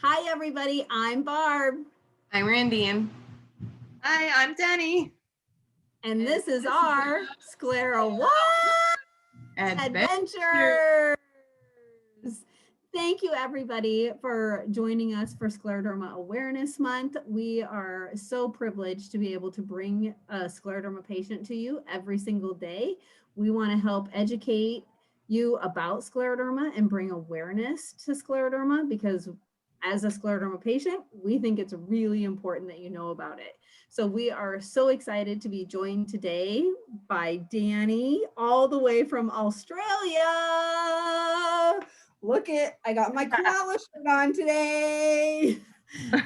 Hi, everybody. I'm Barb. I'm Randine. Hi, I'm Dani. And this is our Sclero-What Adventures. Thank you, everybody, for joining us for Scleroderma Awareness Month. We are so privileged to be able to bring a scleroderma patient to you every single day. We want to help educate you about scleroderma and bring awareness to scleroderma because as a scleroderma patient, we think it's really important that you know about it. So we are so excited to be joined today by Dani, all the way from Australia. Look it, I got my koala shirt on today.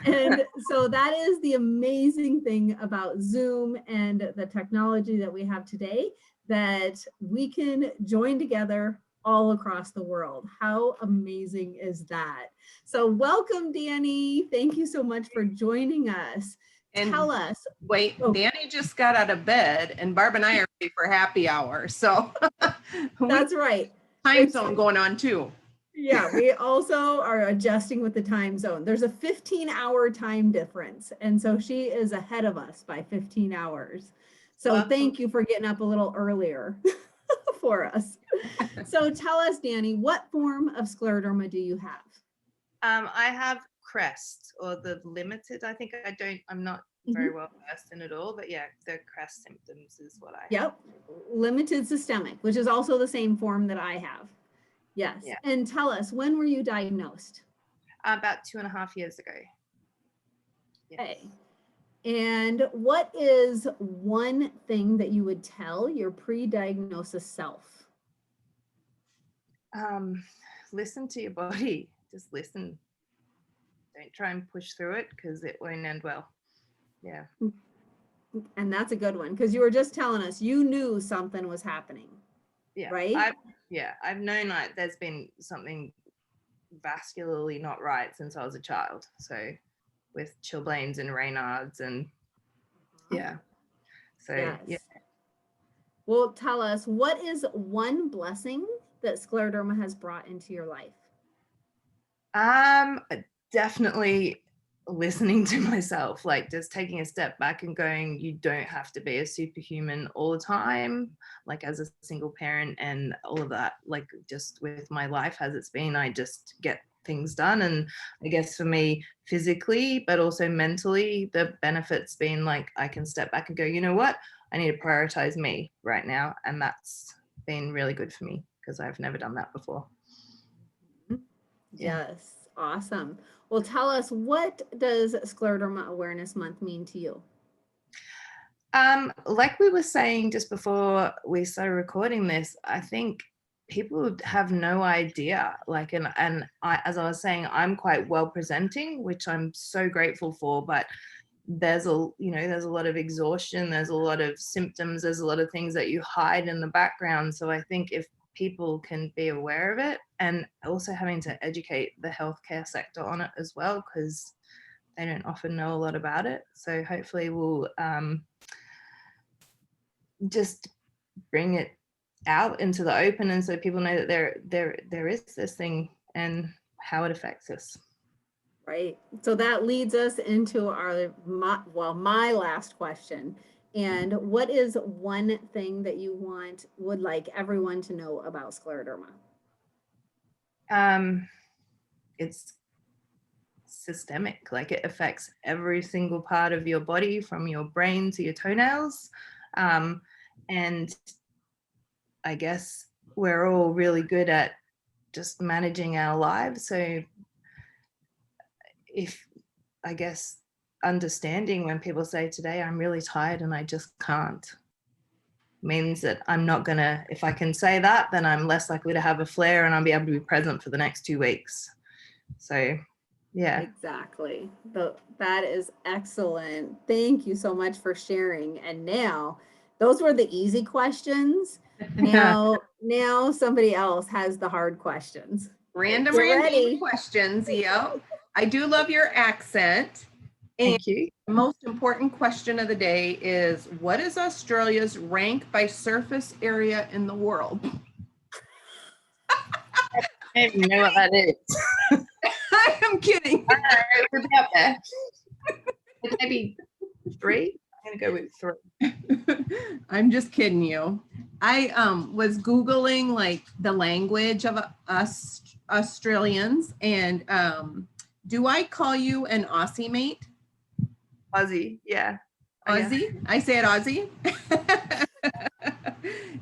And so that is the amazing thing about Zoom and the technology that we have today, that we can join together all across the world. How amazing is that? So welcome, Dani. Thank you so much for joining us. And tell us. Wait, Dani just got out of bed and Barb and I are ready for happy hour. So that's right. Time zone going on too. Yeah, we also are adjusting with the time zone. There's a 15-hour time difference. And so she is ahead of us by 15 hours. So thank you for getting up a little earlier for us. So tell us, Dani, what form of scleroderma do you have? I have CREST, or the limited. I think I'm not very well versed in it all, but yeah, the CREST symptoms is what I have. Yep, limited systemic, which is also the same form that I have. Yes. Yeah. And tell us, when were you diagnosed? About 2.5 years ago. Yes. Okay. And what is one thing that you would tell your pre-diagnosis self? Listen to your body. Just listen. Don't try and push through it because it won't end well. Yeah. And that's a good one, because you were just telling us you knew something was happening. Yeah. Right? I've known like there's been something vascularly not right since I was a child. So with chilblains and Raynaud's and yeah. So yes. Yeah. Well, tell us, what is one blessing that scleroderma has brought into your life? Definitely listening to myself, like just taking a step back and going, you don't have to be a superhuman all the time, like as a single parent and all of that. Like just with my life as it's been, I just get things done. And I guess for me physically, but also mentally, the benefits being like I can step back and go, you know what, I need to prioritize me right now. And that's been really good for me because I've never done that before. Yeah. Yes. Awesome. Well, tell us, what does Scleroderma Awareness Month mean to you? Like we were saying just before we started recording this, I think people have no idea. Like, and I, as I was saying, I'm quite well presenting, which I'm so grateful for. But there's there's a lot of exhaustion. There's a lot of symptoms. There's a lot of things that you hide in the background. So I think if people can be aware of it, and also having to educate the healthcare sector on it as well, because they don't often know a lot about it. So hopefully we'll just bring it out into the open, and so people know that there is this thing and how it affects us. Right. So that leads us into my last question. And what is one thing that you would like everyone to know about scleroderma? It's systemic. Like it affects every single part of your body, from your brain to your toenails. And I guess we're all really good at just managing our lives. So if, I guess, understanding when people say today I'm really tired and I just can't, means that I'm not gonna, if I can say that, then I'm less likely to have a flare and I'll be able to be present for the next 2 weeks. So yeah. Exactly. That is excellent. Thank you so much for sharing. And now, those were the easy questions. Now somebody else has the hard questions. Random Randine questions. Yep. I do love your accent. Thank you. The most important question of the day is, what is Australia's rank by surface area in the world? I don't even know what that is. I am kidding. All right, we'll be up there. Maybe 3. I'm gonna go with 3. I'm just kidding you. I was Googling like the language of us Australians, and do I call you an Aussie mate? Aussie, yeah. Oh, yeah. Aussie? I say it Aussie.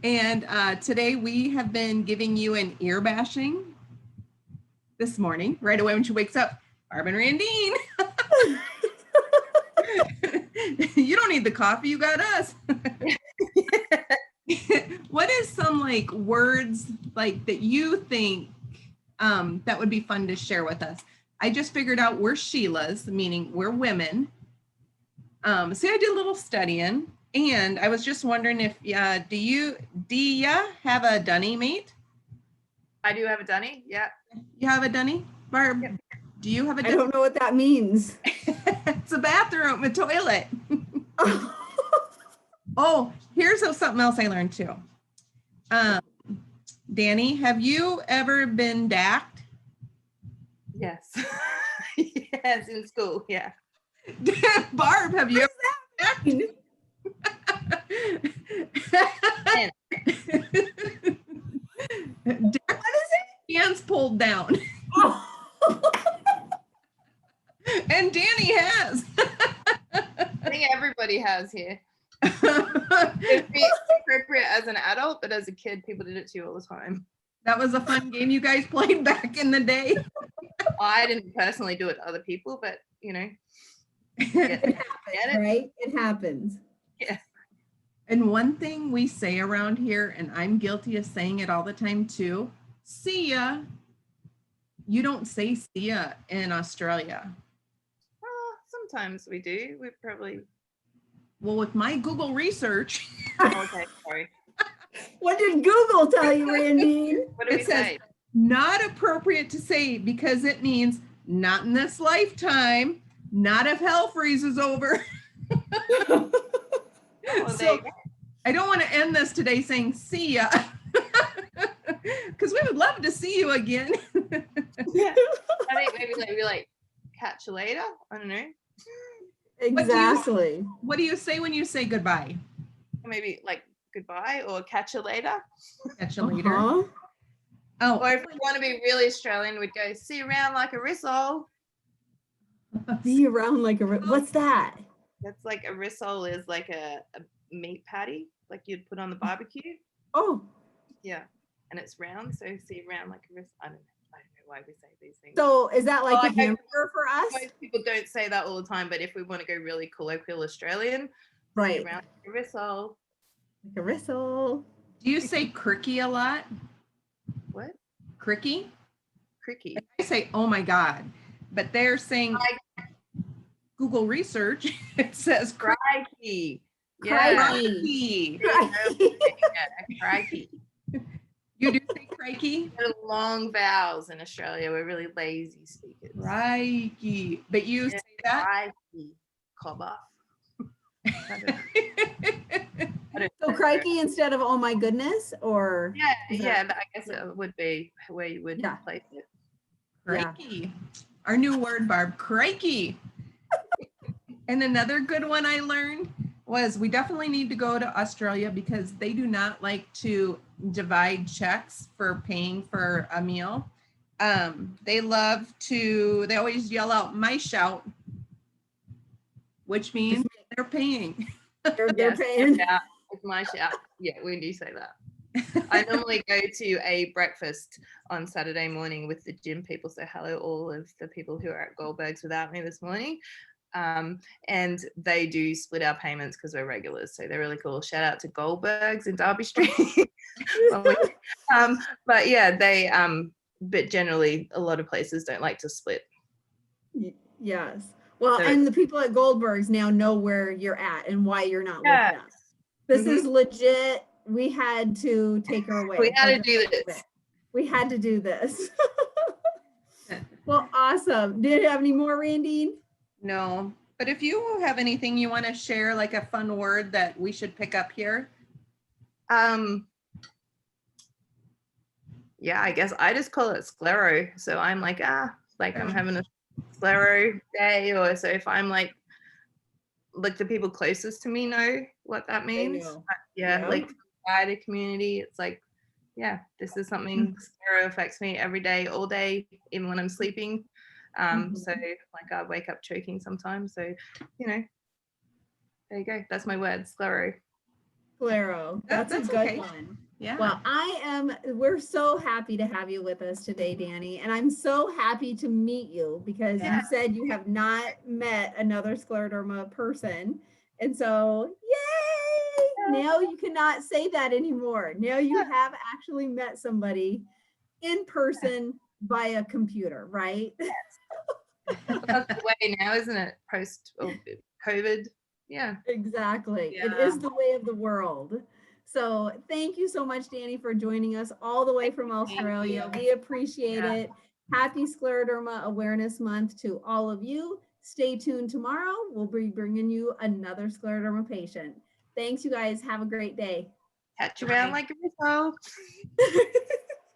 And today we have been giving you an ear bashing this morning, right away when she wakes up. Barb and Randine. You don't need the coffee, you got us. What is some like words like that you think that would be fun to share with us? I just figured out we're Sheilas, meaning we're women. So I did a little studying, and I was just wondering if do you have a Dani mate? I do have a Dani, yeah. You have a Dani? Barb, Yep. do you have a Dani? I don't know what that means. It's a bathroom, a toilet. Oh, here's something else I learned too. Dani, have you ever been dacked? Yes. Yes, in school, yeah. Barb, have you ever been dacked? What is it? Hands pulled down. And Dani has. I think everybody has here. It'd be appropriate as an adult, but as a kid, people did it to you all the time. That was a fun game you guys played back in the day. I didn't personally do it to other people, but you know. It happens, right? It happens. Yeah. And one thing we say around here, and I'm guilty of saying it all the time too, see ya. You don't say see ya in Australia. Sometimes we do. We probably. Well, with my Google research, Okay, sorry. What did Google tell you, Randine? What do we it says say? not appropriate to say because it means not in this lifetime, not if hell freezes over. So I don't want to end this today saying see ya, because we would love to see you again. Yeah. I think maybe like catch you later. I don't know. Exactly. What do you say when you say goodbye? Maybe like goodbye or catch you later. Catch you later. Uh-huh. Oh, Or if we want to be really Australian, we'd go see you around like a rissole. Be around like a. What's that? That's like a rissole is like a meat patty, like you'd put on the barbecue. Oh, Yeah, and it's round, so see around like a wrist. I don't know why we say these things. so is that like Oh, a hamburger for us? Most people don't say that all the time, but if we want to go really colloquial Australian, Right. see around like a rissole. Like a whistle. do you say cricky a lot? What? Cricky? Cricky. I say, oh my God. But they're saying Google research, it says Crikey. Yeah. Crikey. crikey. Crikey. You do say crikey? They're long vowels in Australia. We're really lazy speakers. Crikey. But you say that? Crikey. Cobber. I don't So know. crikey instead of oh my goodness, or Yeah, I guess it would be where you would place it. Crikey. Our new word, Barb, crikey. And another good one I learned was we definitely need to go to Australia because they do not like to divide checks for paying for a meal. They always yell out my shout, which means they're paying. they're Yes, paying. it's my shout. Yeah, we do say that. I normally go to a breakfast on Saturday morning with the gym people. So hello, all of the people who are at Goldberg's without me this morning. And they do split our payments because we're regulars. So they're really cool. Shout out to Goldberg's in Derby Street. But yeah, but generally a lot of places don't like to split. Yes. Well, So and the people at Goldberg's now know where you're at and why you're not with us. This is legit. We had to take her away. We had to do this. We had to do this. Well, awesome. Did you have any more, Randine? No, but if you have anything you want to share, like a fun word that we should pick up here. Yeah, I guess I just call it sclero. So I'm like, I'm having a Sclero Day, or so if I'm like the people closest to me know what that means. know. Yeah, Yep. like wider community, it's like, yeah, this is something Sclero affects me every day, all day, even when I'm sleeping. So like I wake up choking sometimes. So, you know, there you go. That's my word, Sclero. Sclero. That's a That's good okay. one. Yeah. Well, we're so happy to have you with us today, Dani. And I'm so happy to meet you because you said you have not met another scleroderma person. And so, yay! Now you cannot say that anymore. Now you have actually met somebody in person via computer, right? That's the way now, isn't it? Post COVID. Yeah. Exactly. It Yeah. is the way of the world. So thank you so much, Dani, for joining us all the way from Australia. We appreciate it. Happy Scleroderma Awareness Month to all of you. Stay tuned tomorrow. We'll be bringing you another scleroderma patient. Thanks, you guys. Have a great day. Catch you around like a missile.